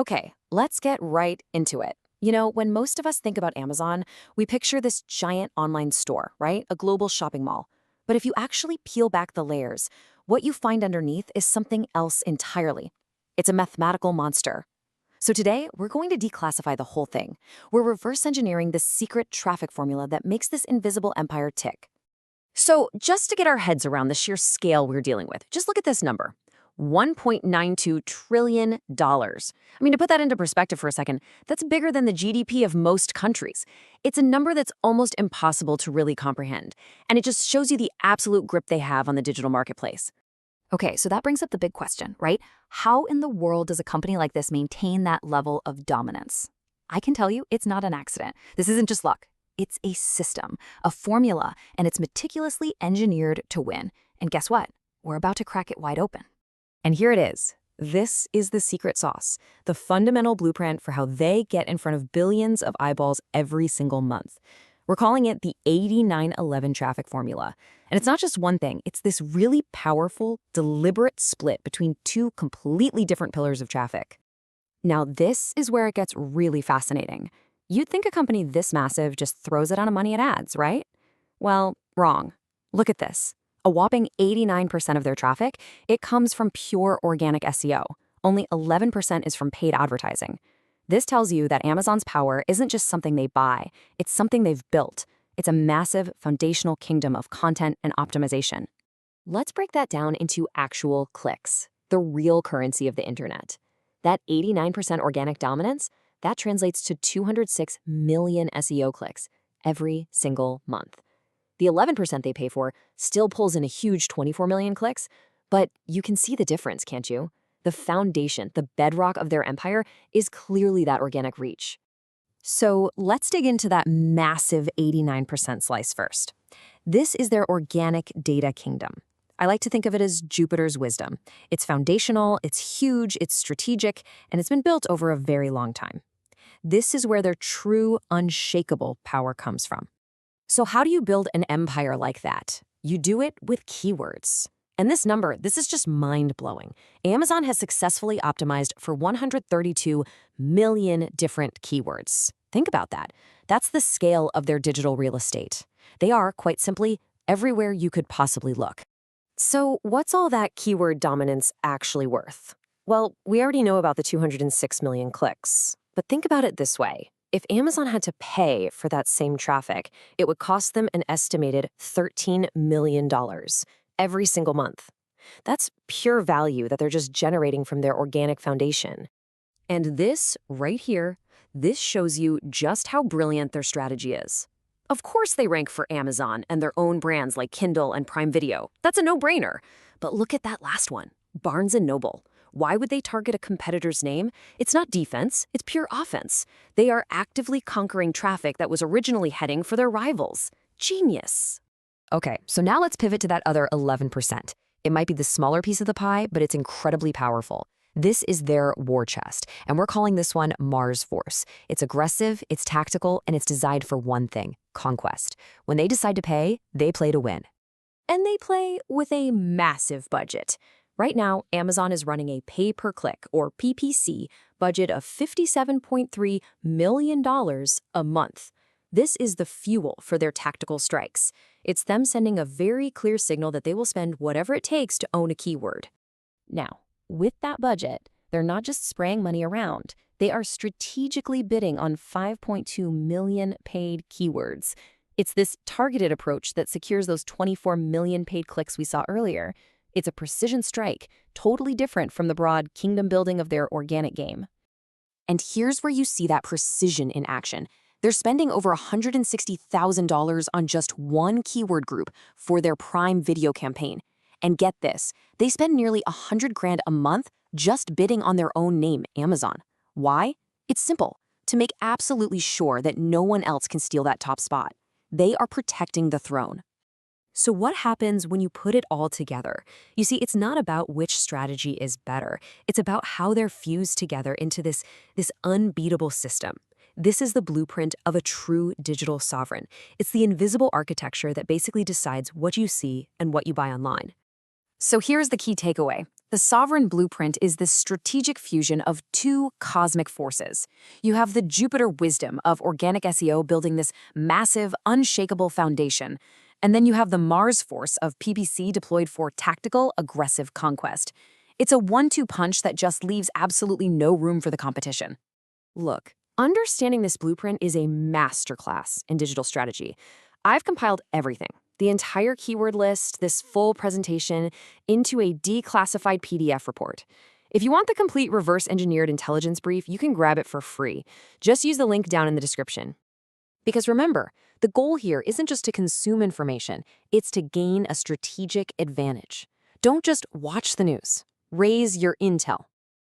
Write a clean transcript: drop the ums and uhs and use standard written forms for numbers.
Okay, let's get right into it. You know, when most of us think about Amazon, we picture this giant online store, right? A global shopping mall. But if you actually peel back the layers, what you find underneath is something else entirely. It's a mathematical monster. So today, we're going to declassify the whole thing. We're reverse engineering the secret traffic formula that makes this invisible empire tick. So just to get our heads around the sheer scale we're dealing with, just look at this number. $1.92 trillion. I mean, to put that into perspective for a second, that's bigger than the GDP of most countries. It's a number that's almost impossible to really comprehend, and it just shows you the absolute grip they have on the digital marketplace. Okay, so that brings up the big question, right? How in the world does a company like this maintain that level of dominance? I can tell you it's not an accident. This isn't just luck. It's a system, a formula, and it's meticulously engineered to win. And guess what? We're about to crack it wide open. And here it is. This is the secret sauce, the fundamental blueprint for how they get in front of billions of eyeballs every single month. We're calling it the 8911 traffic formula. And it's not just one thing, it's this really powerful, deliberate split between two completely different pillars of traffic. Now, this is where it gets really fascinating. You'd think a company this massive just throws a ton of money at ads, right? Well, wrong. Look at this. A whopping 89% of their traffic, it comes from pure organic SEO. Only 11% is from paid advertising. This tells you that Amazon's power isn't just something they buy, it's something they've built. It's a massive foundational kingdom of content and optimization. Let's break that down into actual clicks, the real currency of the internet. That 89% organic dominance, that translates to 206 million SEO clicks every single month. The 11% they pay for still pulls in a huge 24 million clicks, but you can see the difference, can't you? The foundation, the bedrock of their empire is clearly that organic reach. So let's dig into that massive 89% slice first. This is their organic data kingdom. I like to think of it as Jupiter's wisdom. It's foundational, it's huge, it's strategic, and it's been built over a very long time. This is where their true, unshakable power comes from. So how do you build an empire like that? You do it with keywords. And this number, this is just mind-blowing. Amazon has successfully optimized for 132 million different keywords. Think about that. That's the scale of their digital real estate. They are, quite simply, everywhere you could possibly look. So what's all that keyword dominance actually worth? Well, we already know about the 206 million clicks. But think about it this way. If Amazon had to pay for that same traffic, it would cost them an estimated $13 million every single month. That's pure value that they're just generating from their organic foundation. And this, right here, this shows you just how brilliant their strategy is. Of course they rank for Amazon and their own brands like Kindle and Prime Video. That's a no-brainer. But look at that last one, Barnes & Noble. Why would they target a competitor's name? It's not defense, it's pure offense. They are actively conquering traffic that was originally heading for their rivals. Genius. Okay, so now let's pivot to that other 11%. It might be the smaller piece of the pie, but it's incredibly powerful. This is their war chest, and we're calling this one Mars Force. It's aggressive, it's tactical, and it's designed for one thing, conquest. When they decide to pay, they play to win. And they play with a massive budget. Right now, Amazon is running a pay-per-click, or PPC, budget of $57.3 million a month. This is the fuel for their tactical strikes. It's them sending a very clear signal that they will spend whatever it takes to own a keyword. Now, with that budget, they're not just spraying money around. They are strategically bidding on 5.2 million paid keywords. It's this targeted approach that secures those 24 million paid clicks we saw earlier. It's a precision strike, totally different from the broad kingdom building of their organic game. And here's where you see that precision in action. They're spending over $160,000 on just one keyword group for their Prime Video campaign. And get this, they spend nearly $100,000 a month just bidding on their own name, Amazon. Why? It's simple, to make absolutely sure that no one else can steal that top spot. They are protecting the throne. So what happens when you put it all together? You see, it's not about which strategy is better. It's about how they're fused together into this unbeatable system. This is the blueprint of a true digital sovereign. It's the invisible architecture that basically decides what you see and what you buy online. So here's the key takeaway. The sovereign blueprint is this strategic fusion of two cosmic forces. You have the Jupiter wisdom of organic SEO building this massive, unshakable foundation. And then you have the Mars force of PPC deployed for tactical, aggressive conquest. It's a one-two punch that just leaves absolutely no room for the competition. Look, understanding this blueprint is a masterclass in digital strategy. I've compiled everything, the entire keyword list, this full presentation, into a declassified PDF report. If you want the complete reverse engineered intelligence brief, you can grab it for free. Just use the link down in the description. Because remember, the goal here isn't just to consume information, it's to gain a strategic advantage. Don't just watch the news. Raise your intel.